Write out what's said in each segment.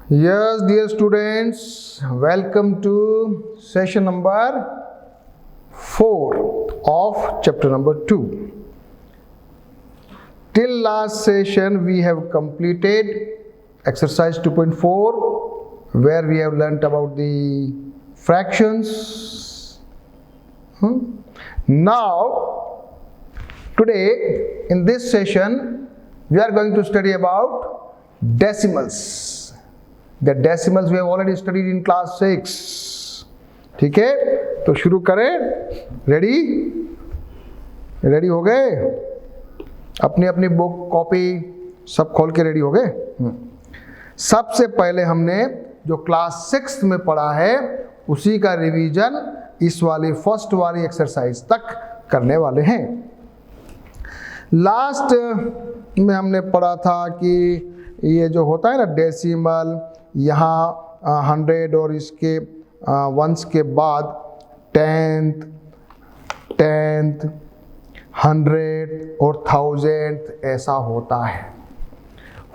Yes, dear students, welcome to session number 4 of chapter number 2. Till last session, we have completed exercise 2.4, where we have learnt about the fractions. Now, today in this session, we are going to study about decimals. The decimals we have already studied in class 6. ठीक है, तो शुरू करें. Ready हो गए? अपनी अपनी book copy सब खोल के रेडी हो गए? सबसे पहले हमने जो क्लास 6 में पढ़ा है उसी का रिवीजन इस वाली फर्स्ट वाली एक्सरसाइज तक करने वाले हैं. लास्ट में हमने पढ़ा था कि ये जो होता है ना डेसिमल, यहाँ 100 और इसके वंस के बाद 10th, 100 और 1000 ऐसा होता है.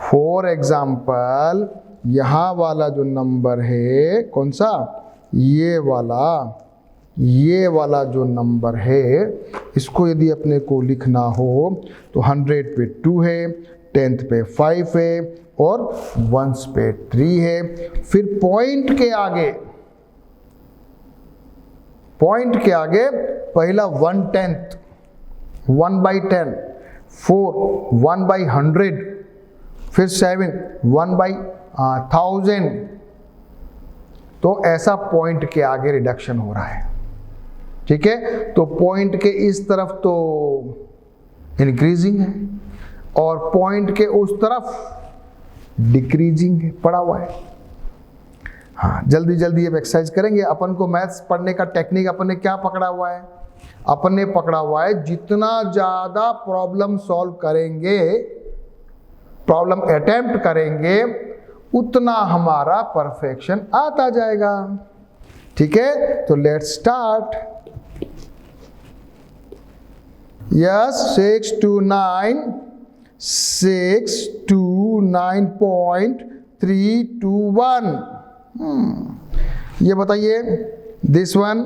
फॉर एग्जाम्पल यहाँ वाला जो नंबर है, कौन सा? ये वाला जो नंबर है, इसको यदि अपने को लिखना हो तो 100 पे 2 है, 10th पे 5 है और वंस पे 3 है. फिर पॉइंट के आगे पहला 1/10, 1/10, 4 1/100, फिर 7 1/1000. तो ऐसा पॉइंट के आगे रिडक्शन हो रहा है. ठीक है, तो पॉइंट के इस तरफ तो इंक्रीजिंग है और पॉइंट के उस तरफ डिक्रीजिंग है, पड़ा हुआ है. हाँ, जल्दी जल्दी अब एक्सरसाइज करेंगे. अपन को मैथ्स पढ़ने का टेक्निक अपन ने क्या पकड़ा हुआ है? अपन ने पकड़ा हुआ है जितना ज़्यादा प्रॉब्लम सॉल्व करेंगे, प्रॉब्लम अटेम्प्ट करेंगे, उतना हमारा परफेक्शन आता जाएगा. ठीक है, तो लेट्स स्टार्ट. Yes, 6 to 9.321. ये बताइए, दिस वन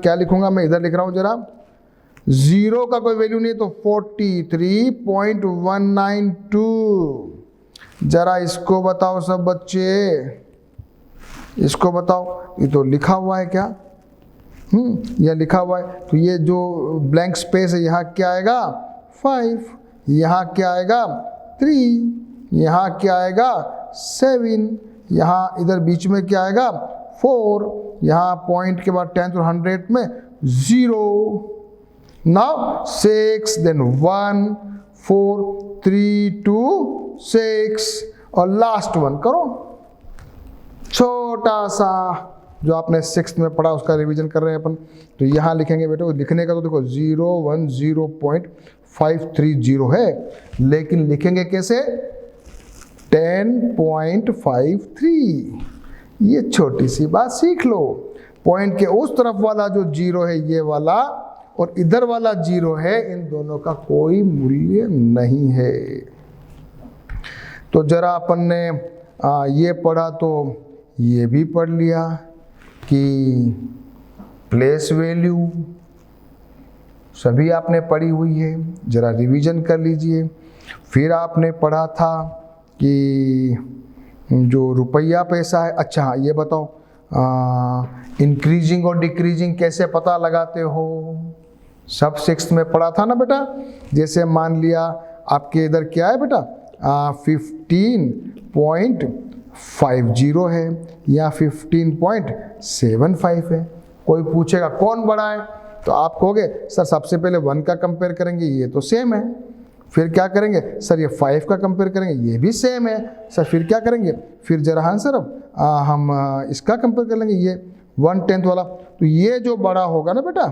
क्या लिखूंगा मैं? इधर लिख रहा हूं जरा. 0 का कोई वैल्यू नहीं तो 43.192. जरा इसको बताओ सब बच्चे, इसको बताओ. ये तो लिखा हुआ है क्या? यह लिखा हुआ है. तो ये जो ब्लैंक स्पेस है यहाँ क्या आएगा? 5. यहाँ क्या आएगा? 3. यहाँ क्या आएगा? 7. यहाँ इधर बीच में क्या आएगा? 4. यहाँ पॉइंट के बाद 10 और 100 में 0. नाउ 6, देन 1, 4, 3, 2, 6 और लास्ट वन करो. छोटा सा जो आपने 6th में पढ़ा उसका रिवीजन कर रहे हैं अपन. तो यहाँ लिखेंगे बेटे, लिखने का तो देखो 010.530 है, लेकिन लिखेंगे कैसे? 10.53. ये छोटी सी बात सीख लो. पॉइंट के उस तरफ वाला जो 0 है, ये वाला, और इधर वाला 0 है, इन दोनों का कोई मूल्य नहीं है. तो जरा अपन ने ये पढ़ा तो ये भी पढ़ लिया कि प्लेस वैल्यू सभी आपने पढ़ी हुई है. जरा रिवीजन कर लीजिए. फिर आपने पढ़ा था कि जो रुपया पैसा है. अच्छा हाँ, ये बताओ इंक्रीजिंग और डिक्रीजिंग कैसे पता लगाते हो? सब 6th में पढ़ा था ना बेटा. जैसे मान लिया आपके इधर क्या है बेटा, 15.50 है या 15.75 है. कोई पूछेगा कौन बड़ा है, तो आप कहोगे सर सबसे पहले 1 का कंपेयर करेंगे, ये तो सेम है. फिर क्या करेंगे? सर ये 5 का कंपेयर करेंगे, ये भी सेम है. सर फिर क्या करेंगे? फिर जरा हाँ सर हम इसका कंपेयर कर लेंगे, ये 1/10 वाला. तो ये जो बड़ा होगा ना बेटा,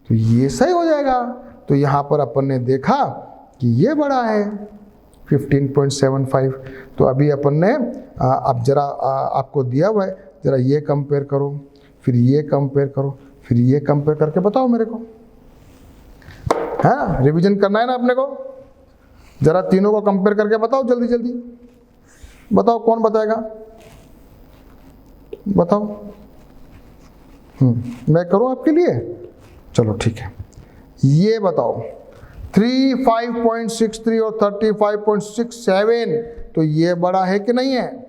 तो ये सही हो जाएगा. तो यहाँ पर अपन ने देखा कि ये बड़ा है 15.75. तो अभी अपन ने अब जरा आपको दिया हुआ है, जरा ये कंपेयर करो, फिर ये कंपेयर करो, फिर ये कंपेयर करके बताओ मेरे को. है ना, रिवीजन करना है ना अपने को. जरा तीनों को कंपेयर करके बताओ जल्दी जल्दी, बताओ कौन बताएगा, बताओ। मैं करूं आपके लिए, चलो ठीक है। ये बताओ 35.63 और 35.67, तो ये बड़ा है कि नहीं है?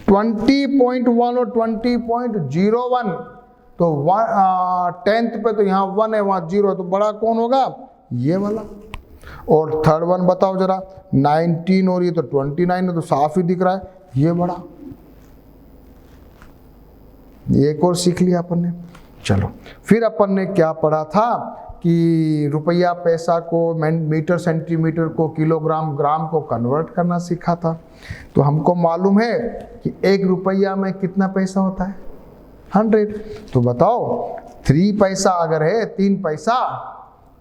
20.1 और 20.01, तो 10th पे तो यहाँ 1 है, वहाँ 0 है, तो बड़ा कौन होगा? ये वाला। और थर्ड वन बताओ जरा, 19 और ये तो 29 है, तो साफ ही दिख रहा है ये बड़ा। एक और सीख लिया अपन ने। चलो फिर अपन ने क्या पढ़ा था कि रुपया पैसा को मीटर सेंटीमीटर को किलोग्राम ग्राम को कन्वर्ट करना सीखा था। तो हमको मालूम है कि 1 रुपया में कितना पैसा होता है? 100। तो बताओ 3 पैसा अगर है, 3 पैसा,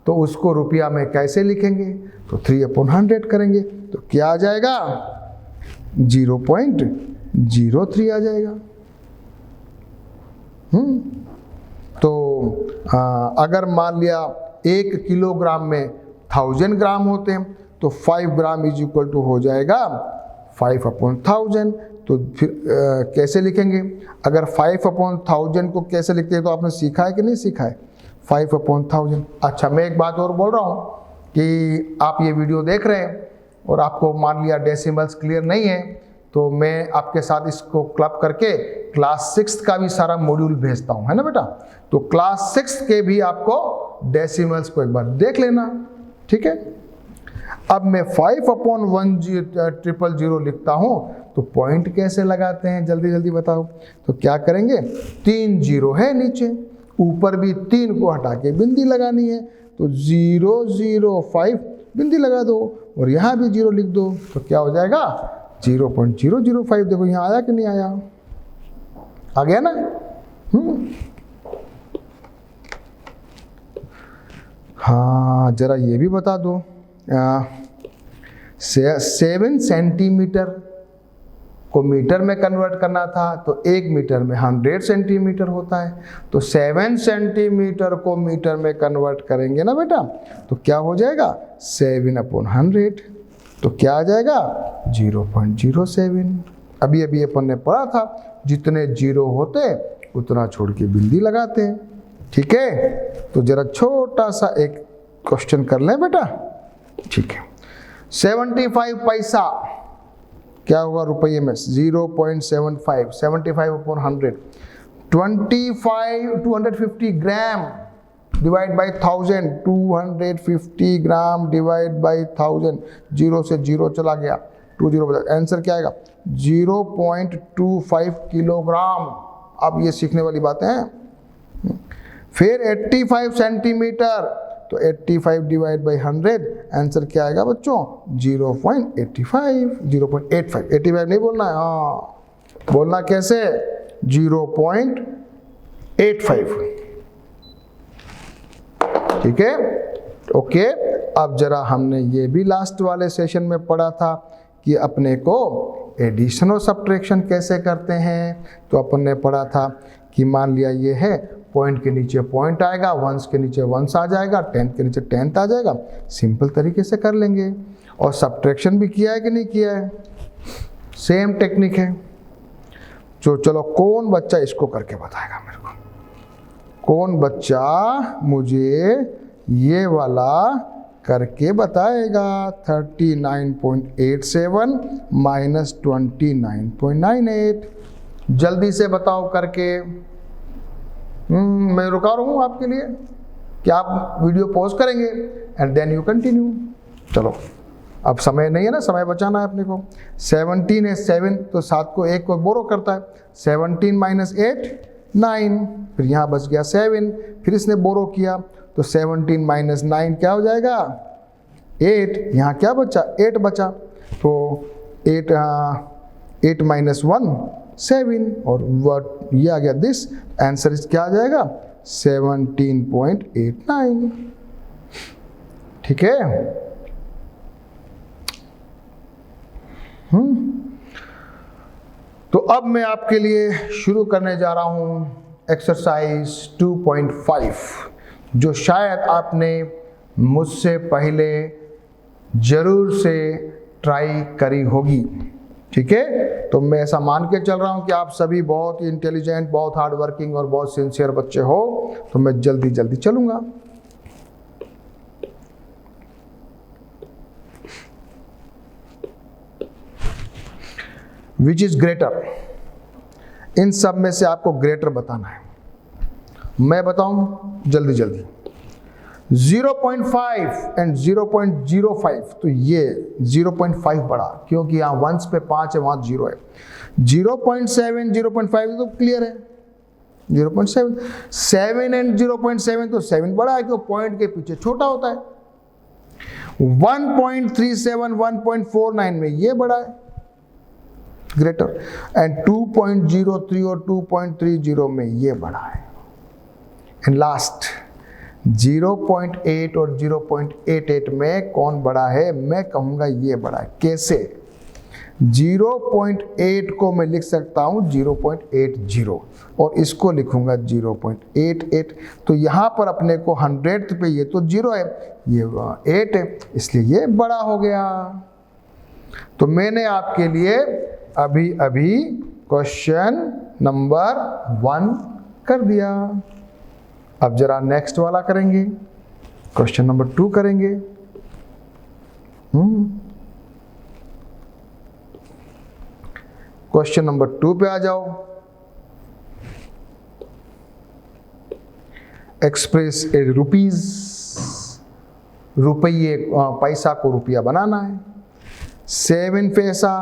तो उसको रुपया में कैसे लिखेंगे? तो 3/100 करेंगे, तो क्या आ जाएगा? 0.03 आ जाएगा। तो अगर मान लिया 1 किलोग्राम में 1000 ग्राम होते हैं, तो 5 ग्राम इज इक्वल टू हो जाएगा 5/1000। तो फिर कैसे लिखेंगे? अगर 5/1000 को कैसे लिखते हैं तो आपने सीखा है कि नहीं सीखा है? 5/1000। अच्छा, मैं एक बात और बोल रहा हूँ कि आप ये वीडियो देख रहे हैं और आपको मान लिया डेसिमल्स क्लियर नहीं है, तो मैं आपके साथ इसको क्लब करके क्लास 6 का भी सारा मॉड्यूल भेजता हूँ, है ना बेटा? तो क्लास 6 के भी आपको डेसिमल्स को एक बार देख लेना, ठीक है? अब मैं 5/1000 लिखता हूँ, तो पॉइंट कैसे लगाते हैं जल्दी जल्दी बताओ। तो क्या करेंगे? 3 0 है नीचे, ऊपर भी 3 को हटा के बिंदी लगानी है, तो 0 0 5 बिंदी लगा दो और यहाँ भी 0 लिख दो, तो क्या हो जाएगा? 0.005। देखो यहाँ आया कि नहीं आया? आ गया ना? हाँ, जरा ये भी बता दो, 7 सेंटीमीटर को मीटर में कन्वर्ट करना था, तो 1 मीटर में 100 सेंटीमीटर होता है, तो 7 सेंटीमीटर को मीटर में कन्वर्ट करेंगे ना बेटा, तो क्या हो जाएगा? 7/100। तो क्या आ जाएगा? 0.07। अभी अभी अपन ने पढ़ा था, जितने 0 होते उतना छोड़ के बिंदी लगाते हैं, ठीक है? तो जरा छोटा सा एक क्वेश्चन कर लें बेटा, ठीक है? 75 पैसा क्या होगा रुपये में? 0.75। 75/100, 250 gram divide by 1000, 250 gram divide by 1000, 0 से 0 चला गया, 20 बचा। आंसर क्या आएगा? 0.25 किलोग्राम। अब ये सीखने वाली बातें हैं। फिर 85 सेंटीमीटर, तो 85 डिवाइड बाई 100, आंसर क्या आएगा बच्चों? 0.85। 85 नहीं बोलना है, हाँ बोलना कैसे? 0.85, ठीक है? ओके। अब जरा हमने ये भी लास्ट वाले सेशन में पढ़ा था कि अपने को एडिशन और सब्ट्रैक्शन कैसे करते हैं। तो अपन ने पढ़ा था कि मान लिया ये है, पॉइंट के नीचे पॉइंट आएगा, वंस के नीचे वंस आ जाएगा, टेंथ के नीचे टेंथ आ जाएगा, सिंपल तरीके से कर लेंगे। और सब्ट्रैक्शन भी किया है कि नहीं किया है? सेम टेक्निक है। तो चलो, कौन बच्चा इसको करके बताएगा मेरे को? कौन बच्चा मुझे ये वाला करके बताएगा? 39.87 माइनस 29.98। जल्दी से बताओ करके। मैं रुका रहा हूँ आपके लिए, क्या आप वीडियो पॉज करेंगे एंड देन यू कंटिन्यू। चलो, अब समय नहीं है ना, समय बचाना है अपने को। 17 है 7, तो 7 को 1 को बोरो करता है, 17 माइनस 8 9, फिर यहाँ बच गया 7, फिर इसने बोरो किया, तो 17 माइनस 9 क्या हो जाएगा? 8। यहाँ क्या बचा? 8 बचा, तो 8 माइनस 1 7, और what ये आ गया दिस। आंसर इस क्या आ जाएगा? 17.89, ठीक है? तो अब मैं आपके लिए शुरू करने जा रहा हूं एक्सरसाइज 2.5, जो शायद आपने मुझसे पहले जरूर से ट्राई करी होगी। ठीक है, तो मैं ऐसा मान के चल रहा हूं कि आप सभी बहुत ही इंटेलिजेंट, बहुत हार्ड वर्किंग और बहुत सिंसियर बच्चे हो, तो मैं जल्दी जल्दी चलूंगा। विच इज ग्रेटर, इन सब में से आपको ग्रेटर बताना है। मैं बताऊं जल्दी जल्दी। 0.5 एंड 0.05, तो ये 0.5 बड़ा, क्योंकि यहाँ वंस पे 5 है, वहाँ 0 है। 0.7 0.5 तो क्लियर है, 0.7। 7 एंड 0.7 तो 7 बड़ा है, क्योंकि पॉइंट के पीछे छोटा होता है। 1.37 1.49 में ये बड़ा है, ग्रेटर। एंड 2.03 और 2.30 में ये बड़ा है। एंड लास्ट 0.8 और 0.88 में कौन बड़ा है? मैं कहूंगा ये बड़ा है। कैसे? 0.8 को मैं लिख सकता हूं 0.80 और इसको लिखूंगा 0.88। तो यहां पर अपने को 100th पे ये तो 0 है, ये 8 है, इसलिए ये बड़ा हो गया। तो मैंने आपके लिए अभी अभी क्वेश्चन नंबर 1 कर दिया। अब जरा नेक्स्ट वाला करेंगे, क्वेश्चन नंबर 2 करेंगे। क्वेश्चन नंबर 2 पे आ जाओ। एक्सप्रेस ए रुपीज, रुपये, पैसा को रुपया बनाना है। 7 पैसा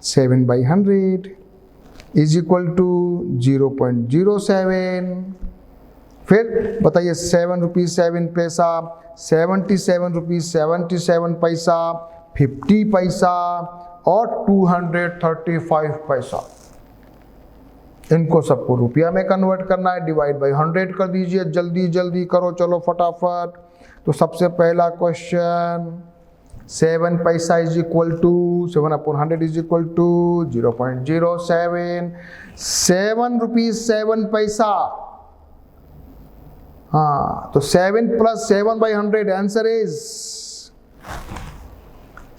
7/100 इज इक्वल टू 0.07। फिर बताइए 7 रुपीज 7 पैसा, 77 रुपीज 77 पैसा, 50 पैसा और 235 पैसा। इनको सबको रुपया में कन्वर्ट करना है। डिवाइड बाय 100 कर दीजिए, जल्दी जल्दी करो, चलो फटाफट। तो सबसे पहला क्वेश्चन, 7 पैसा is equal to 7/100 is equal to 0.07। 7 rupees 7 पैसा, हाँ, तो 7 + 7/100, आंसर इज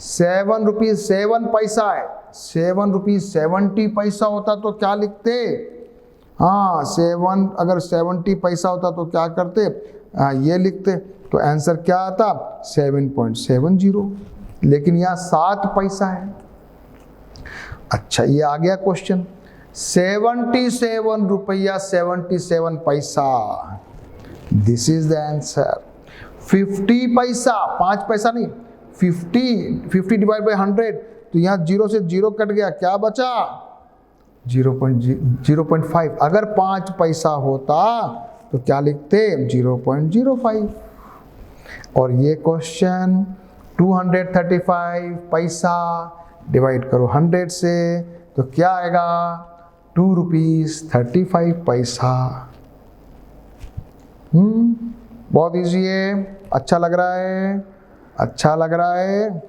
7 रुपीज 7 पैसा है। 7 रुपीज 70 पैसा होता तो क्या लिखते? हाँ, 7 अगर 70 पैसा होता तो क्या करते? ये लिखते, तो आंसर क्या आता? 7.70। लेकिन यहाँ 7 पैसा है। अच्छा, ये आ गया क्वेश्चन। 77 रुपया 77 पैसा, दिस इज द आंसर। 50 पैसा, 5 पैसा नहीं, 50 डिवाइड बाय 100, तो यहाँ 0 से 0 कट गया, क्या बचा? 0.5। अगर 5 पैसा होता तो क्या लिखते? 0.05। और ये क्वेश्चन 235 पैसा डिवाइड करो 100 से, तो क्या आएगा? 2 रुपीज 35 पैसा। बहुत इजी है, अच्छा लग रहा है, अच्छा लग रहा है।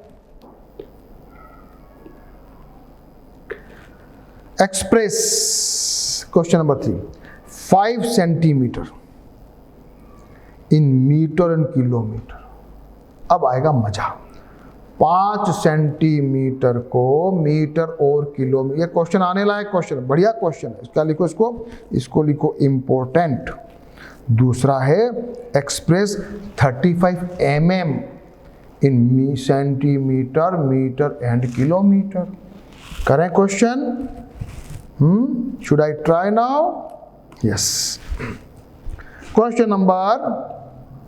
Express question number 3, 5 centimetre in metre and kilometre. अब आएगा मजा। 5 सेंटीमीटर को मीटर और किलोमीटर, ये क्वेश्चन आने लायक क्वेश्चन, बढ़िया क्वेश्चन है। क्या लिखो इसको लिखो इम्पोर्टेंट। दूसरा है express 35 mm in centimetre, metre and kilometre. करें question? Should I try now? Yes. Question number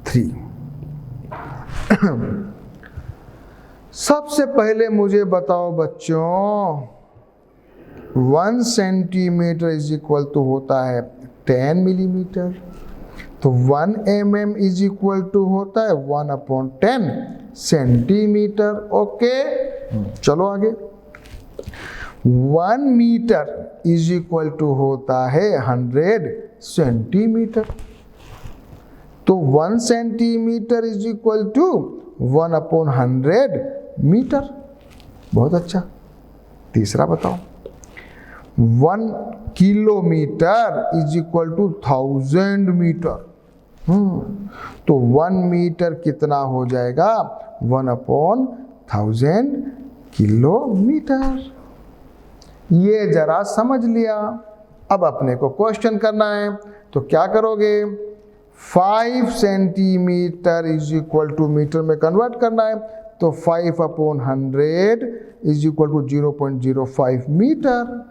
3। सबसे पहले मुझे बताओ बच्चों, 1 सेंटीमीटर इज इक्वल टू होता है 10 मिलीमीटर, तो 1 mm इज इक्वल टू होता है 1/10 सेंटीमीटर। ओके, चलो आगे। 1 मीटर इज इक्वल टू होता है 100 सेंटीमीटर, तो 1 centimetre is equal to 1/100 metre. बहुत अच्छा। तीसरा बताओ, 1 kilometre is equal to 1000 metre. तो 1 मीटर कितना हो जाएगा? 1/1000 किलोमीटर। ये जरा समझ लिया। अब अपने को क्वेश्चन करना है, तो क्या करोगे? 5 centimetre is equal to metre में कन्वर्ट करना है, तो 5/100 is equal to 0.05 metre,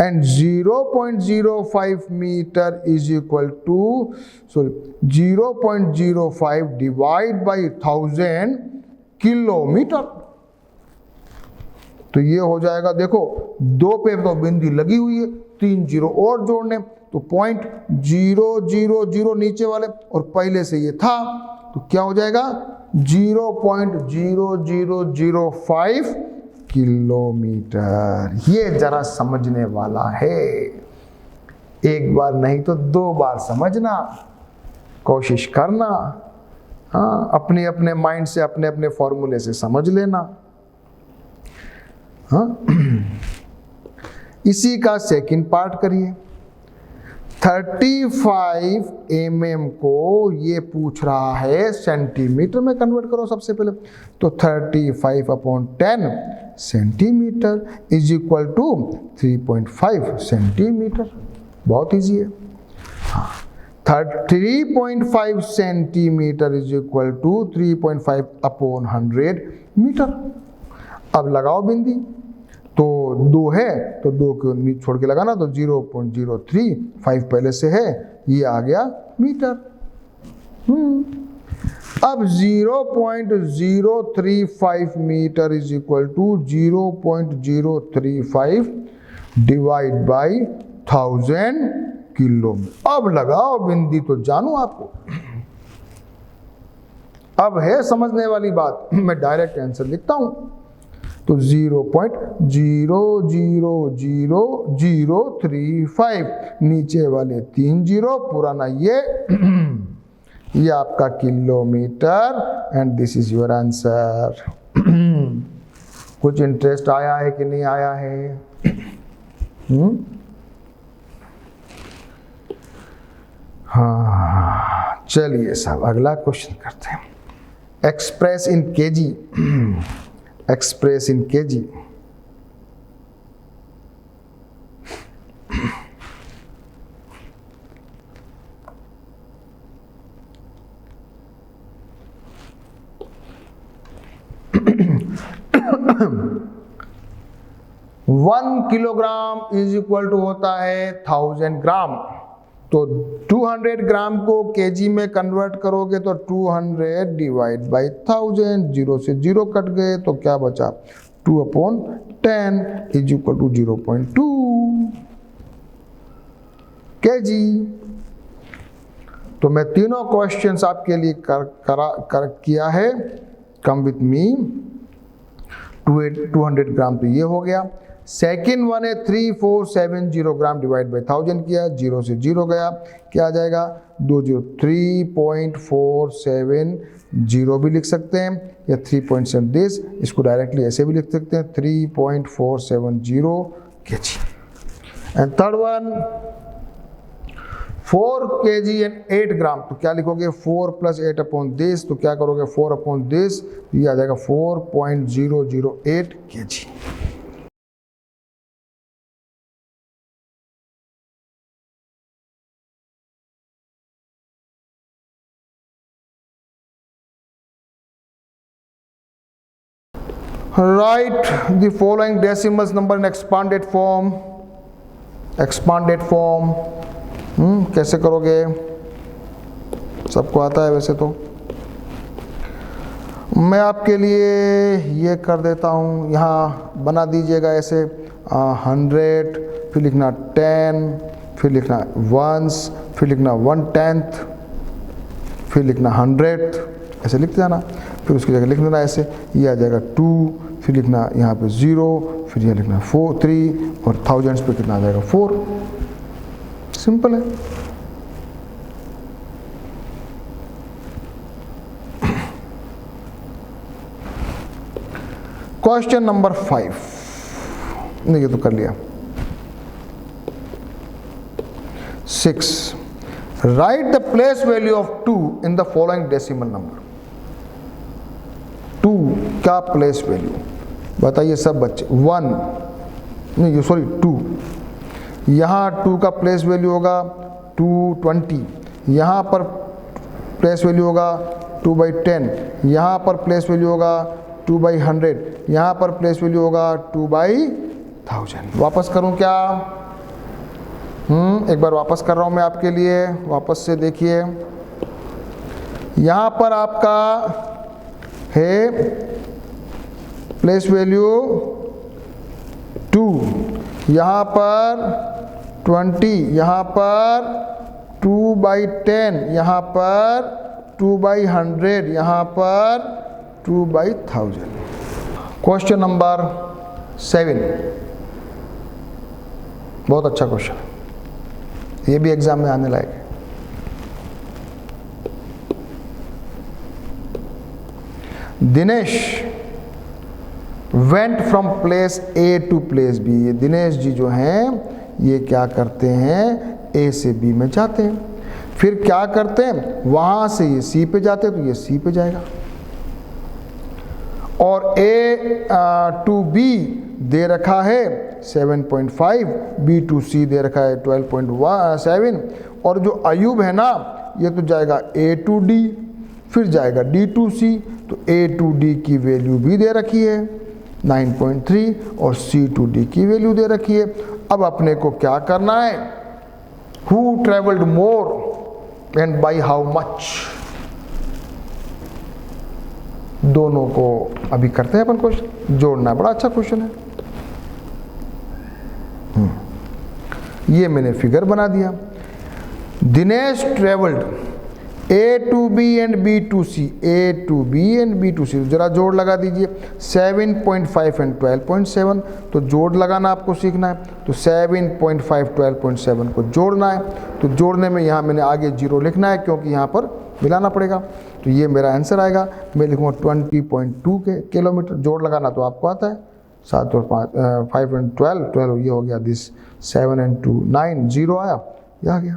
and 0.05 metre is equal to 0.05 divide by 1000 kilometre. तो ये हो जाएगा, देखो 2 पे तो बिंदी लगी हुई है, 3 जीरो और जोड़ने, तो 0.000 नीचे वाले और पहले से ये था, तो क्या हो जाएगा? 0.0005 किलोमीटर। ये जरा समझने वाला है, एक बार नहीं तो 2 बार समझना, कोशिश करना। हाँ, अपने अपने माइंड से अपने अपने फॉर्मूले से समझ लेना। हाँ, इसी का सेकंड पार्ट करिए। 35 mm को ये पूछ रहा है सेंटीमीटर में कन्वर्ट करो सबसे पहले, तो 35/10 centimetre is equal to 3.5 centimetre. बहुत इजी है। हाँ, 3.5 centimetre is equal to 3.5/100 metre. अब लगाओ बिंदी, तो 2 है तो 2 को नीचे छोड़ के लगाना, तो 0.035 पहले से है, ये आ गया मीटर। अब 0.035 metre is equal to 0.035 divide by 1000 kilometre. अब लगाओ बिंदी, तो जानू आपको अब है समझने वाली बात। मैं डायरेक्ट आंसर लिखता हूं, तो 0.00035 नीचे वाले 3 जीरो, पुराना ये आपका kilometre, and this is your answer. कुछ इंटरेस्ट आया है कि नहीं आया है? हाँ, चलिए साहब अगला क्वेश्चन करते हैं। Express in KG, express in KG. One kilogram is equal to होता है 1000 ग्राम। तो 200 ग्राम को केजी में कन्वर्ट करोगे तो 200 डिवाइड बाई 1000, 0 से 0 कट गए, तो क्या बचा? 2/10 इज इक्वल टू 0.2 केजी। तो मैं तीनों क्वेश्चंस आपके लिए किया है। Come with me. 200 ग्राम तो ये हो गया। सेकेंड वन है 3470 ग्राम डिवाइड बाई 1000 किया, 0 से 0 गया, क्या आ जाएगा? 3.470 भी लिख सकते हैं, या 3.7 दिस, इसको डायरेक्टली ऐसे भी लिख सकते हैं 3.470 KG. And third one 4 kg and 8 ग्राम, तो क्या लिखोगे? 4 + 8/this, तो क्या करोगे? 4/this, ये आ जाएगा 4.008 kg। Write the following decimals number in expanded form. Expanded form कैसे करोगे? सबको आता है वैसे तो। मैं आपके लिए ये कर देता हूँ, यहाँ बना दीजिएगा ऐसे 100, फिर लिखना 10, फिर लिखना 1s, फिर लिखना 1/10, फिर लिखना 100th, ऐसे लिख जाना। फिर उसकी जगह लिख देना ऐसे, ये आ जाएगा 2, फिर लिखना यहाँ पे 0, फिर ये लिखना 4, 3, और थाउजेंड्स पे कितना आ जाएगा? 4। सिंपल है। क्वेश्चन नंबर 5, नहीं ये तो कर लिया। 6, right the place value of 2 in the following decimal number. 2 का प्लेस वैल्यू बताइए सब बच्चे। 1 नहीं सॉरी 2, यहाँ 2 का प्लेस वैल्यू होगा 220, यहाँ पर प्लेस वैल्यू होगा 2/10, यहाँ पर प्लेस वैल्यू होगा 2/100, यहाँ पर प्लेस वैल्यू होगा 2/1000। वापस करूँ क्या? एक बार वापस कर रहा हूँ मैं आपके लिए, वापस से देखिए। यहाँ पर आपका है प्लेस वैल्यू 2, यहाँ पर 20, यहाँ पर 2/10, यहाँ पर 2/100, यहाँ पर 2/1000। क्वेश्चन नंबर 7, बहुत अच्छा क्वेश्चन है, ये भी एग्जाम में आने लायक है। Dinesh went from place A to place B. ये दिनेश जी जो हैं ये क्या करते हैं, ए से बी में जाते हैं, फिर क्या करते हैं वहां से ये सी पे जाते हैं, तो ये सी पे जाएगा। और ए टू बी दे रखा है 7.5, बी टू सी दे रखा है 12.7, और जो अयूब है ना ये तो जाएगा ए टू डी, फिर जाएगा डी टू सी, तो ए टू डी की वैल्यू भी दे रखी है 9.3 और सी टू डी की वैल्यू दे रखी है। अब अपने को क्या करना है, who travelled more and by how much, दोनों को अभी करते हैं अपन क्वेश्चन, जोड़ना है, बड़ा अच्छा क्वेश्चन है। ये मैंने फिगर बना दिया। Dinesh travelled A to B and B to C, A to B and B to C, जरा जोड़ लगा दीजिए 7.5 एंड 12.7, तो जोड़ लगाना आपको सीखना है। तो 7.5 12.7 को जोड़ना है, तो जोड़ने में यहाँ मैंने आगे 0 लिखना है क्योंकि यहाँ पर मिलाना पड़ेगा, तो ये मेरा आंसर आएगा। मैं लिखूँगा 20.2 किलोमीटर, जोड़ लगाना तो आपको आता है। 7 और 5 एंड 12 ये हो गया, दिस 7 एंड 2 9, 0 आया, ये आ गया।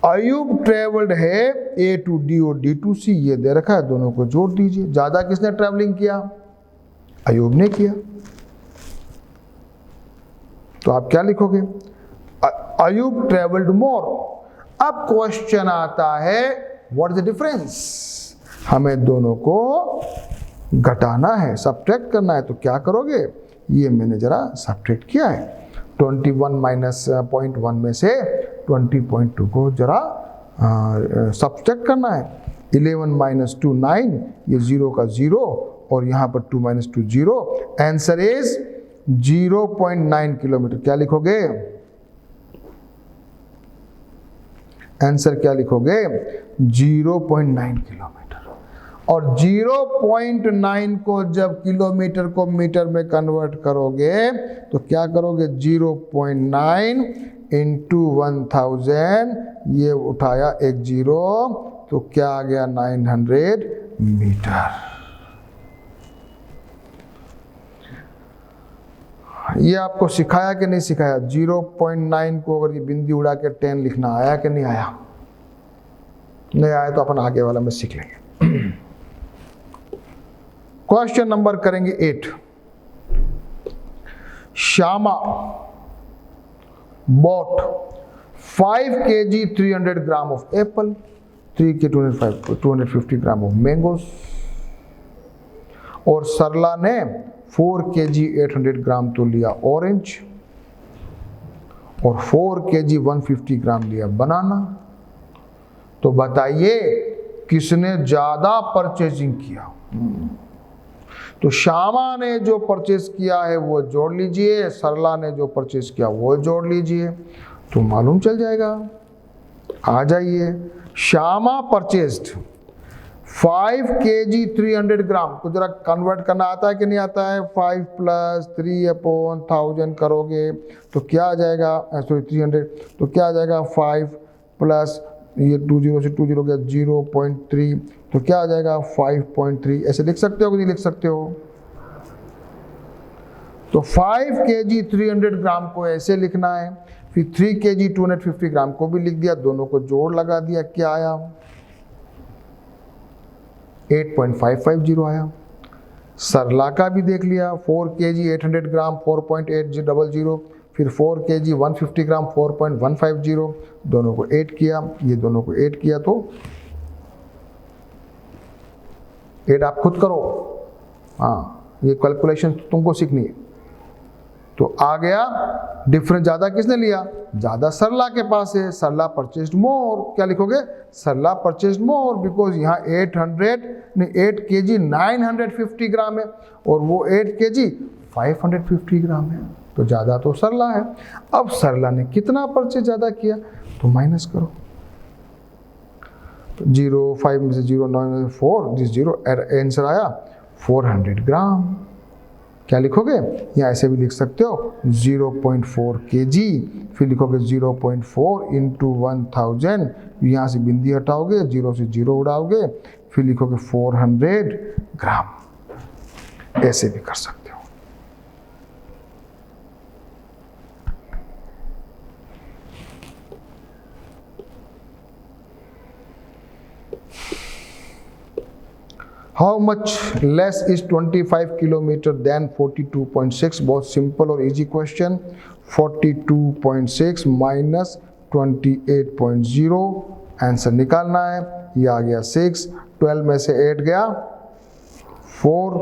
अयूब ट्रेवल्ड है ए टू डी और डी टू सी, ये दे रखा है, दोनों को जोड़ दीजिए। ज्यादा किसने ट्रैवलिंग किया, अयूब ने किया, तो आप क्या लिखोगे, अयूब ट्रेवल्ड मोर। अब क्वेश्चन आता है व्हाट इज द डिफरेंस, हमें दोनों को घटाना है, सब्ट्रैक्ट करना है, तो क्या करोगे, ये मैंने जरा सब्ट्रैक्ट किया है। 21 माइनस 0.1 में से 20.2 को जरा सब्ट्रैक्ट करना है। 11 माइनस 2 9, ये 0 का 0 और यहाँ पर 2 माइनस 2 0, आंसर इज 0.9 किलोमीटर। क्या लिखोगे, आंसर क्या लिखोगे, 0.9 किलोमीटर। और 0.9 को जब किलोमीटर को मीटर में कन्वर्ट करोगे तो क्या करोगे, 0.9 इंटू 1000, ये उठाया एक 0, तो क्या आ गया 900 मीटर। ये आपको सिखाया कि नहीं सिखाया, 0.9 को अगर ये बिंदी उड़ा के 10 लिखना आया कि नहीं आया, नहीं आया तो अपन आगे वाला में सीख लेंगे। क्वेश्चन नंबर करेंगे 8। Shyama bought 5 kg 300 gram of Apple, 3 के 250 ग्राम ऑफ मैंगोस, और सरला ने 4 kg 800 ग्राम तो लिया ऑरेंज, और 4 kg 150 ग्राम लिया बनाना। तो बताइए किसने ज्यादा परचेजिंग किया। तो श्यामा ने जो परचेज किया है वो जोड़ लीजिए, सरला ने जो परचेज किया वो जोड़ लीजिए, तो मालूम चल जाएगा। आ जाइए, श्यामा परचेज्ड 5 kg 300 ग्राम को जरा कन्वर्ट करना आता है कि नहीं आता है, 5 प्लस 3/1000 करोगे तो क्या आ जाएगा, सॉरी 300, तो क्या आ जाएगा 5 प्लस ये 20 से 20 गया 0.3, तो क्या आ जाएगा 5.3। ऐसे लिख सकते हो कि नहीं लिख सकते हो, तो 5 kg 300 ग्राम को ऐसे लिखना है, फिर 3 kg 250 ग्राम को भी लिख दिया, दोनों को जोड़ लगा दिया, क्या आया 8.550 आया। सरला का भी देख लिया, 4 kg 800 ग्राम 4.800, फिर 4 kg 150 ग्राम 4.150, दोनों को ऐड किया, ये दोनों को ऐड किया तो ऐड आप खुद करो, हाँ ये कैलकुलेशन तुमको सीखनी है। तो आ गया डिफरेंस ज़्यादा किसने लिया, ज़्यादा सरला के पास है, सरला परचेस्ड मोर। क्या लिखोगे, सरला परचेस्ड मोर बिकॉज यहाँ 8 kg 950 ग्राम है और वो 8 kg 550 ग्राम है, तो ज़्यादा तो सरला है। अब सरला ने कितना परचेज ज़्यादा किया, तो माइनस करो, 0 5 में से 0 9 में से 4, दिस 0, आंसर आया 400 ग्राम। क्या लिखोगे, या ऐसे भी लिख सकते हो 0.4 kg, फिर लिखोगे 0.4 इंटू 1000, यहाँ से बिंदी हटाओगे, 0 से 0 उड़ाओगे, फिर लिखोगे 400 ग्राम। ऐसे भी कर सकते हो। How much less is 25 kilometre than 42.6? बहुत सिंपल और इजी क्वेश्चन। 42.6 माइनस 28.0, आंसर निकालना है। ये आ गया 6, 12 में से 8 गया 4,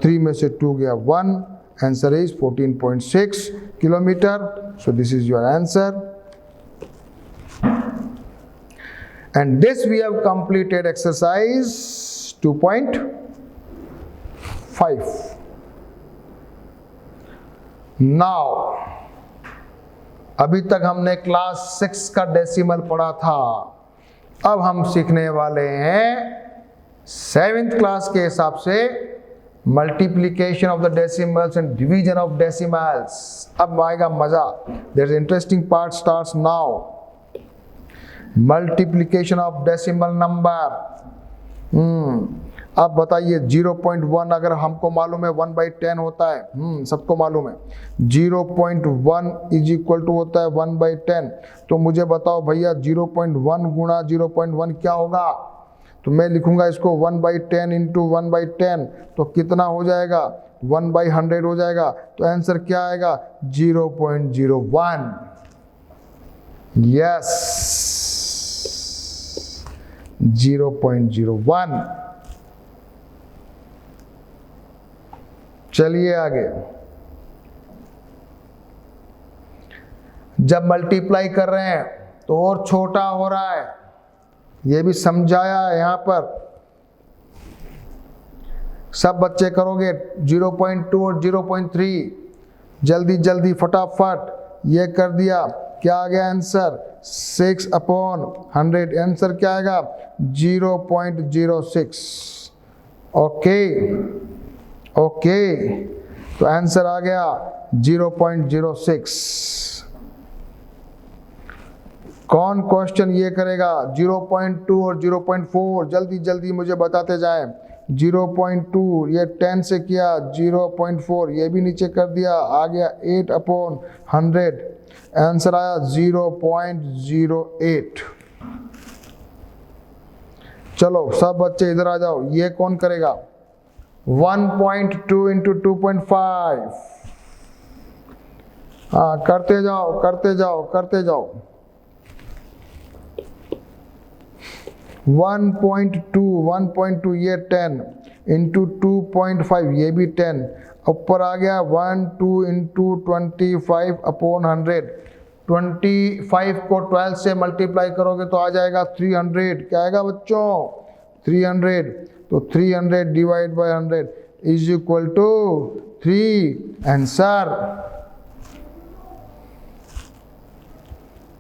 3 में से 2 गया 1, answer is 14.6 kilometre. So this is your answer. And this we have completed exercise 2.5. Now, अभी तक हमने क्लास 6 का डेसिमल पढ़ा था, अब हम सीखने वाले हैं 7th क्लास के हिसाब से multiplication of the decimals and division of decimals. अब आएगा मजा। There is interesting part starts now. Multiplication of decimal number. अब बताइए 0.1 अगर हमको मालूम है 1/10 होता है, सबको मालूम है 0.1 इज इक्वल टू होता है 1/10। तो मुझे बताओ भैया 0.1 गुणा 0.1 क्या होगा। तो मैं लिखूंगा इसको 1/10 इंटू 1/10, तो कितना हो जाएगा 1/100 हो जाएगा। तो आंसर क्या आएगा 0.01। यस 0.01। चलिए आगे। जब मल्टीप्लाई कर रहे हैं तो और छोटा हो रहा है, ये भी समझाया है यहां पर। सब बच्चे करोगे 0.2 और 0.3, जल्दी जल्दी फटाफट। ये कर दिया, क्या आ गया आंसर 6/100। आंसर क्या आएगा 0.06। ओके ओके, तो आंसर आ गया 0.06। कौन क्वेश्चन ये करेगा 0.2 और 0.4, जल्दी जल्दी मुझे बताते जाएं। 0.2 ये 10 से किया, 0.4 ये भी नीचे कर दिया, आ गया 8/100। आंसर आया 0.08। चलो सब बच्चे इधर आ जाओ। ये कौन करेगा 1.2 इंटू 2.5। हाँ करते जाओ करते जाओ करते जाओ। 1.2 ये 10 इंटू 2.5 ये भी 10, ऊपर आ गया 1 इंटू 25/100। 25 को 12 से मल्टीप्लाई करोगे तो आ जाएगा 300। क्या आएगा बच्चों 300। तो 300 divide by 100 is equal to 3। Answer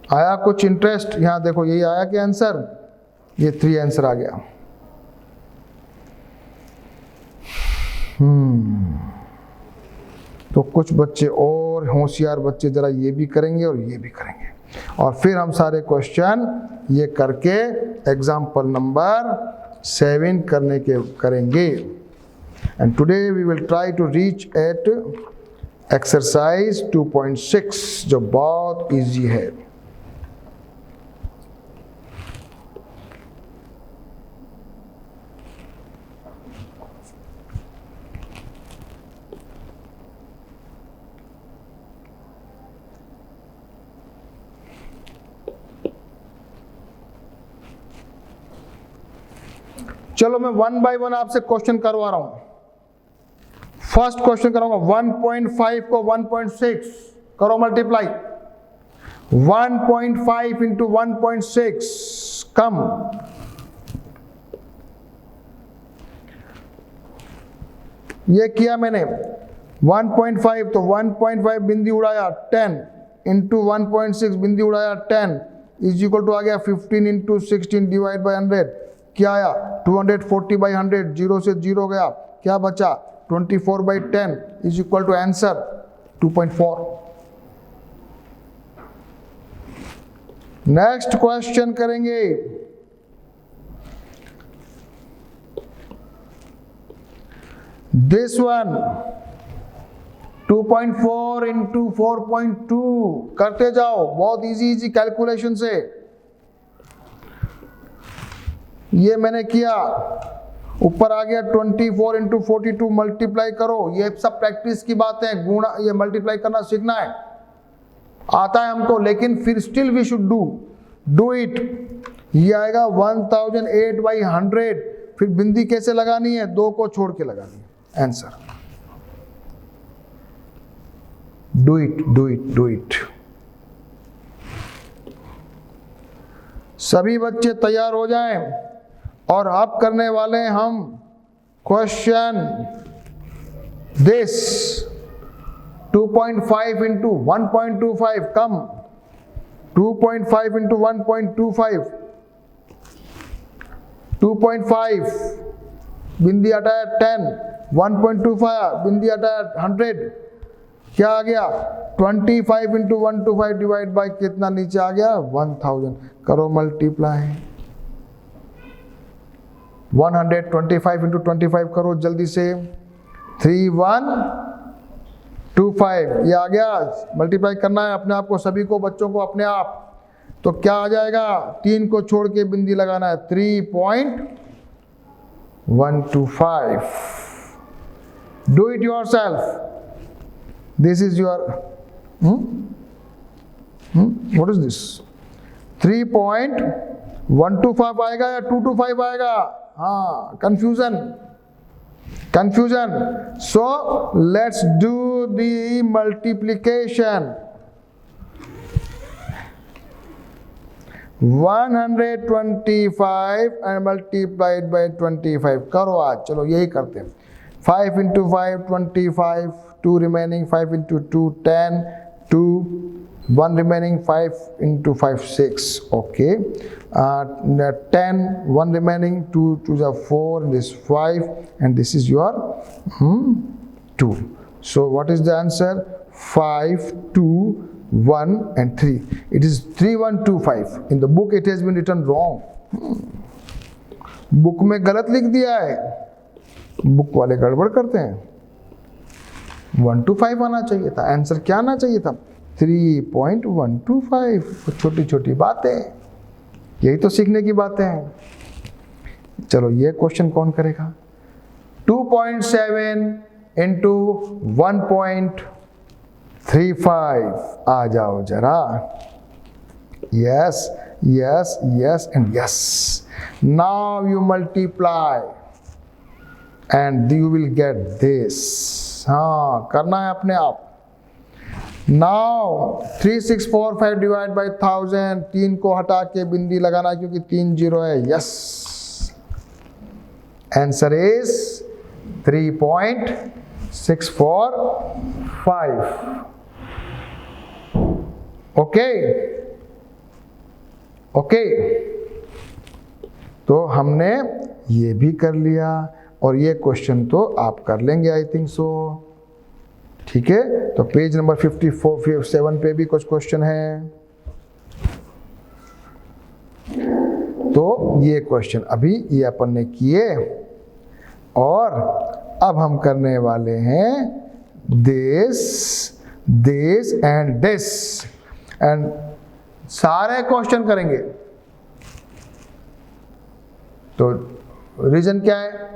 आया कुछ इंटरेस्ट। यहां देखो यही आया कि आंसर, ये 3 आंसर आ गया। तो कुछ बच्चे और होशियार बच्चे जरा ये भी करेंगे और ये भी करेंगे, और फिर हम सारे क्वेश्चन ये करके एग्जाम्पल नंबर 7 करेंगे। And today we will try to reach at exercise 2.6 जो बहुत इजी है। चलो मैं 1 बाय 1 आपसे क्वेश्चन करवा रहा हूं। फर्स्ट क्वेश्चन कराऊंगा 1.5 को 1.6 करो मल्टीप्लाई। 1.5 इंटू 1.6 कम, ये किया मैंने 1.5 तो 1.5 बिंदी उड़ाया 10 इंटू 1.6 बिंदी उड़ाया 10 इज इक्वल टू आ गया 15 इंटू 16 डिवाइड बाई 100। क्या आया 240 बाई 100, जीरो से जीरो गया, क्या बचा 24 by 10 is equal to answer 2.4। Next question करेंगे। दिस वन 2.4 इंटू 4.2 करते जाओ, बहुत इजी कैलकुलेशन से। ये मैंने किया, ऊपर आ गया 24 इंटू 42 मल्टीप्लाई करो। ये सब प्रैक्टिस की बात है, गुणा ये मल्टीप्लाई करना सीखना है, आता है हमको, लेकिन फिर still we should do it. ये आएगा 1008 बाई 100। फिर बिंदी कैसे लगानी है, 2 को छोड़ के लगानी है। Answer do it. सभी बच्चे तैयार हो जाएं और अब करने वाले हैं हम question this 2.5 into 1.25 come, 2.5 into 1.25, 2.5 बिंदी हटाया 10, 1.25 बिंदी हटाया 100, क्या आ गया 25 इंटू 125 डिवाइड बाई कितना नीचे आ गया 1000। करो मल्टीप्लाई। 125 इंटू 25 करो जल्दी से, 3125 ये आ गया। मल्टीप्लाई करना है अपने आप को, सभी को, बच्चों को अपने आप। तो क्या आ जाएगा, 3 को छोड़ के बिंदी लगाना है, 3.125। Do it your self, this is your what is this 3.125 आएगा या 225 आएगा? हाँ, confusion. So let's do the multiplication. 125 and multiplied by 25 करो आज। चलो यही करते हैं। 5 into 5 25, 2 remaining, 5 into 2 10, 2 1 remaining, 5 into 5 6, okay. 10 1 remaining, 2 2s are 4, and this 5, and this is your 2. So what is the answer? 5 2 1 and 3. It is 3125. In the book it has been written wrong. Book में गलत लिख दिया है, book वाले गड़बड़ करते हैं। 125 आना चाहिए था, आंसर क्या आना चाहिए था 3.125। छोटी छोटी बातें, यही तो सीखने की बातें हैं। चलो ये क्वेश्चन कौन करेगा? 2.7 इंटू 1.35 आ जाओ जरा। Yes yes yes and yes. Now you multiply and you will get this. हाँ, करना है अपने आप। Now 3645 डिवाइड बाई 1000, 3 को हटा के बिंदी लगाना क्योंकि 3 जीरो है। Yes, answer is 3.645। ओके, तो हमने ये भी कर लिया और ये क्वेश्चन तो आप कर लेंगे, आई थिंक सो। ठीक है, तो पेज नंबर 54-57 पे भी कुछ क्वेश्चन है। तो ये क्वेश्चन अभी ये अपन ने किए और अब हम करने वाले हैं दिस एंड दिस, एंड सारे क्वेश्चन करेंगे। तो रीजन क्या है?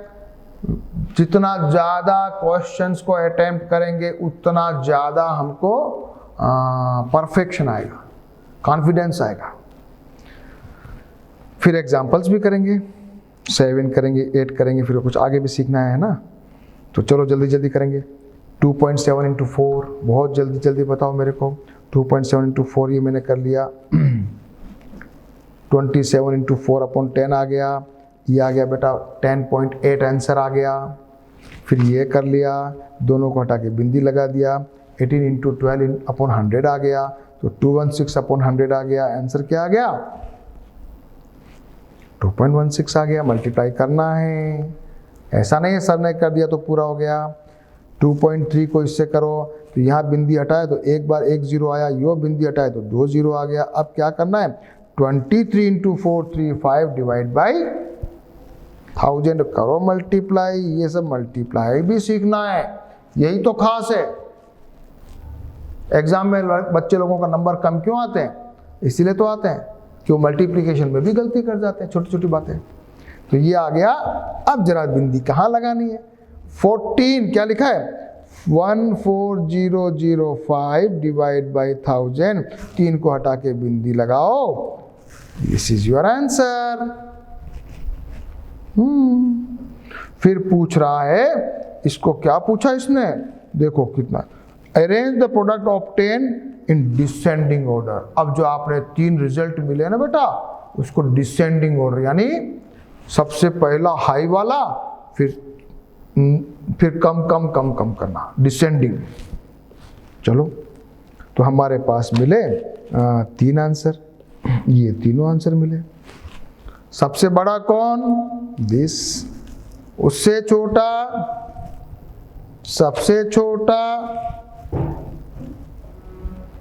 जितना ज्यादा क्वेश्चंस को अटेम्प्ट करेंगे उतना ज्यादा हमको परफेक्शन आएगा, कॉन्फिडेंस आएगा। फिर एग्जाम्पल्स भी करेंगे, 7 करेंगे, 8 करेंगे, फिर कुछ आगे भी सीखना है ना। तो चलो जल्दी जल्दी करेंगे। 2.7 into 4, बहुत जल्दी जल्दी बताओ मेरे को। 2.7 into 4 ये मैंने कर लिया। 27 into 4 upon 10 आ गया, ये आ गया बेटा 10.8 आंसर आ गया। फिर ये कर लिया, दोनों को हटा के बिंदी लगा दिया। 18 into 12 upon 100 आ गया, तो 216 upon 100 आ गया। आंसर क्या आ गया? 2.16 आ गया। मल्टीप्लाई करना है, ऐसा नहीं है सर ने कर दिया तो पूरा हो गया। 2.3 को इससे करो, तो यहाँ बिंदी हटाए तो एक बार 1 0 आया, यो बिंदी हटाए तो 2 0 आ गया। अब क्या करना है? 23 into 435 डिवाइड बाई 1000 करो मल्टीप्लाई। ये सब मल्टीप्लाई भी सीखना है, यही तो खास है। एग्जाम में बच्चे लोगों का नंबर कम क्यों आते हैं? इसीलिए तो आते हैं कि वो मल्टीप्लिकेशन में भी गलती कर जाते हैं, छोटी छोटी बातें। तो ये आ गया। अब जरा बिंदी कहाँ लगानी है? 14 क्या लिखा है? 14005 डिवाइड बाई 1000, 3 को हटा के बिंदी लगाओ। This is your answer. फिर पूछ रहा है, इसको क्या पूछा इसने? देखो कितना, arrange the product obtain in descending order. अब जो आपने 3 रिजल्ट मिले ना बेटा, उसको डिसेंडिंग ऑर्डर, यानी सबसे पहला हाई वाला, फिर कम कम कम कम करना, डिसेंडिंग। चलो, तो हमारे पास मिले 3 आंसर, ये तीनों आंसर मिले। सबसे बड़ा कौन? दिस। उससे छोटा, सबसे छोटा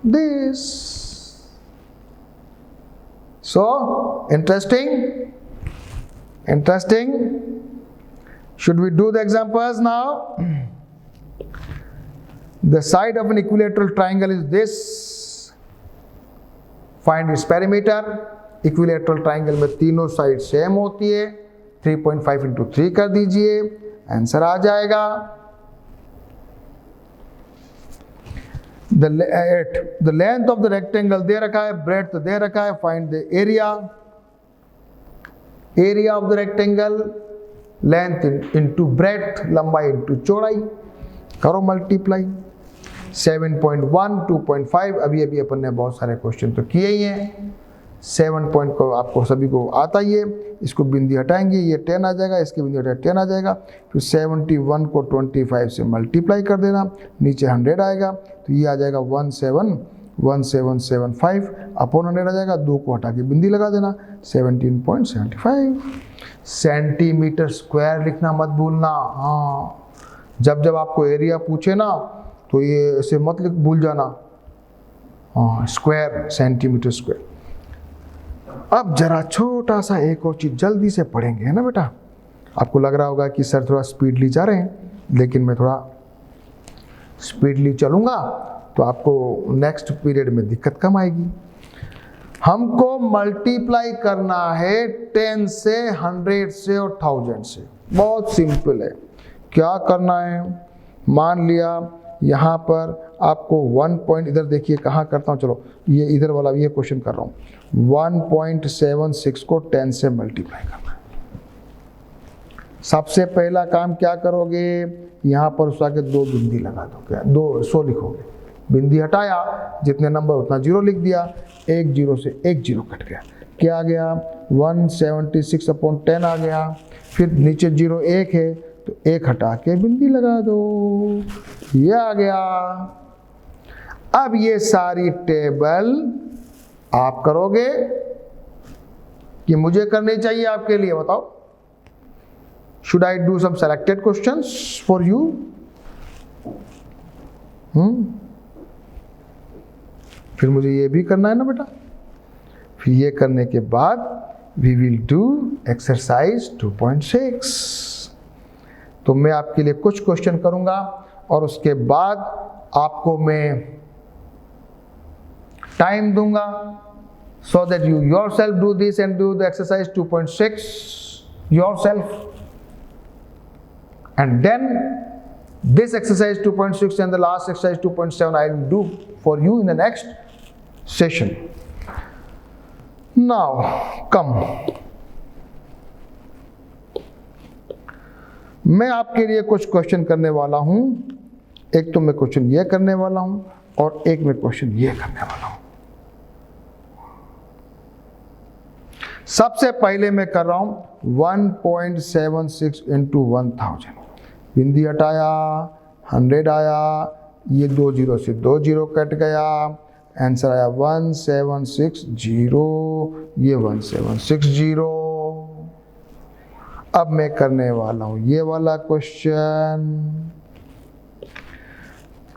this. So interesting. Should we do the examples now? The side of an equilateral triangle is this. Find its perimeter. Equilateral triangle में तीनों साइड सेम होती है। 3.5 into 3 कर दीजिए, आंसर आ जाएगा। The length of the rectangle दे रखा है, breadth दे रखा है, find the area of the rectangle, length into breadth, लंबाई into चौड़ाई, करो मल्टीप्लाई। 7.1, 2.5, अभी अपन ने बहुत सारे क्वेश्चन तो किए ही हैं। 7 पॉइंट को आपको सभी को आता ही है। इसको बिंदी हटाएंगे, ये 10 आ जाएगा, इसकी बिंदी हटाए 10 आ जाएगा। फिर 71 को 25 से मल्टीप्लाई कर देना, नीचे 100 आएगा, तो ये आ जाएगा 1775 अपॉन 100 आ जाएगा। 2 को हटा के बिंदी लगा देना, 17.75 सेंटीमीटर स्क्वायर लिखना मत भूलना। हाँ, जब आपको एरिया पूछे ना तो ये ऐसे मत भूल जाना। हाँ, स्क्वायर, सेंटीमीटर स्क्वायर। अब जरा छोटा सा एक और चीज जल्दी से पढ़ेंगे, है ना बेटा। आपको लग रहा होगा कि सर थोड़ा स्पीडली जा रहे हैं, लेकिन मैं थोड़ा स्पीडली चलूंगा तो आपको नेक्स्ट पीरियड में दिक्कत कम आएगी। हमको मल्टीप्लाई करना है 10 से, 100 से और 1000 से। बहुत सिंपल है। क्या करना है? मान लिया यहाँ पर आपको 1 पॉइंट, इधर देखिए कहाँ करता हूँ, चलो ये इधर वाला ये क्वेश्चन कर रहा हूँ। 1.76 को 10 से मल्टीप्लाई करना है। सबसे पहला काम क्या करोगे? यहाँ पर उस आके 2 बिंदी लगा दोगे, 200 लिखोगे, बिंदी हटाया, जितने नंबर उतना 0 लिख दिया, 1 0 से 1 0 कट गया, क्या आ गया? 176/10 आ गया। फिर नीचे 0 1 है तो 1 हटा के बिंदी लगा दो, ये आ गया। अब ये सारी टेबल आप करोगे कि मुझे करनी चाहिए आपके लिए? बताओ। Should I do some selected questions for you? फिर मुझे ये भी करना है ना बेटा। फिर ये करने के बाद वी विल डू एक्सरसाइज 2.6। तो मैं आपके लिए कुछ क्वेश्चन करूंगा और उसके बाद आपको मैं टाइम दूंगा so that you yourself do this and do the exercise 2.6 yourself, and then this exercise 2.6 and the last exercise 2.7 I will do for you in the next session. Now come, मैं आपके लिए कुछ question करने वाला हूं. एक तो मैं क्वेश्चन ये करने वाला हूं और एक मैं क्वेश्चन ये करने वाला हूं. सबसे पहले मैं कर रहा हूं 1.76 इंटू 1000. बिंदी हटाया, 100 आया, ये 2 जीरो से 2 जीरो कट गया, आंसर आया 1760, ये 1760. अब मैं करने वाला हूं ये वाला क्वेश्चन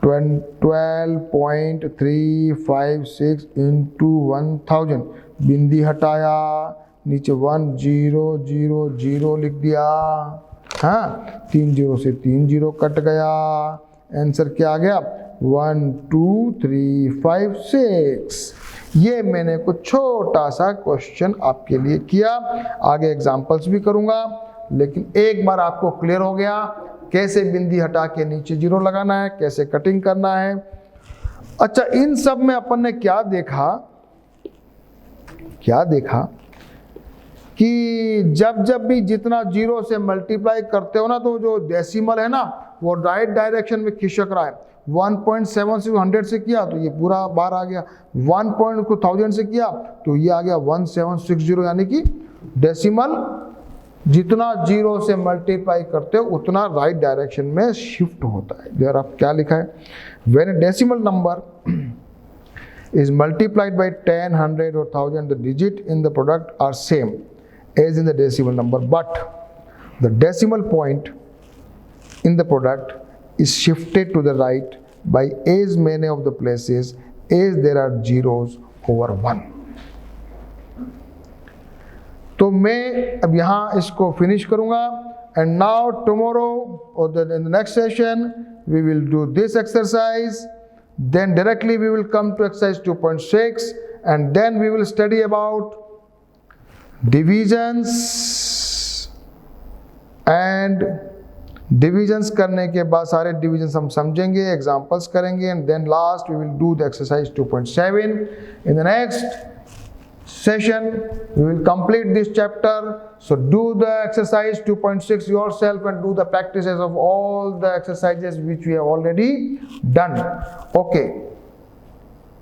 12.356 इंटू 1000. बिंदी हटाया, नीचे 1000 लिख दिया. हाँ, 3 जीरो से 3 जीरो कट गया, आंसर क्या आ गया 12356. ये मैंने कुछ छोटा सा क्वेश्चन आपके लिए किया. आगे एग्जांपल्स भी करूंगा, लेकिन एक बार आपको क्लियर हो गया कैसे बिंदी हटा के नीचे जीरो लगाना है, कैसे कटिंग करना है. अच्छा, इन सब में अपन ने क्या देखा कि जब भी जितना जीरो से मल्टीप्लाई करते हो ना, तो जो डेसिमल है ना वो राइट डायरेक्शन में खिसक रहा है. 1.76 100 से किया तो ये पूरा बार आ गया, 1.1000 से किया तो ये आ गया 1760. यानी कि डेसिमल जितना जीरो से मल्टीप्लाई करते हो उतना राइट डायरेक्शन में शिफ्ट होता है. देयर आप क्या लिखा है, when a decimal number is multiplied by 10, 100 or 1000, the digit in the product are same as in the decimal number, but the decimal point in the product is shifted to the right by as many of the places as there are zeros over 1. तो मैं अब यहाँ इसको finish करूँगा. And now tomorrow or in the next session we will do this exercise. Then directly we will come to exercise 2.6 and then we will study about divisions, and divisions करने के बाद सारे divisions हम समझेंगे, examples करेंगे, and then last we will do the exercise 2.7. In the next session we will complete this chapter. So do the exercise 2.6 yourself and do the practices of all the exercises which we have already done. Okay.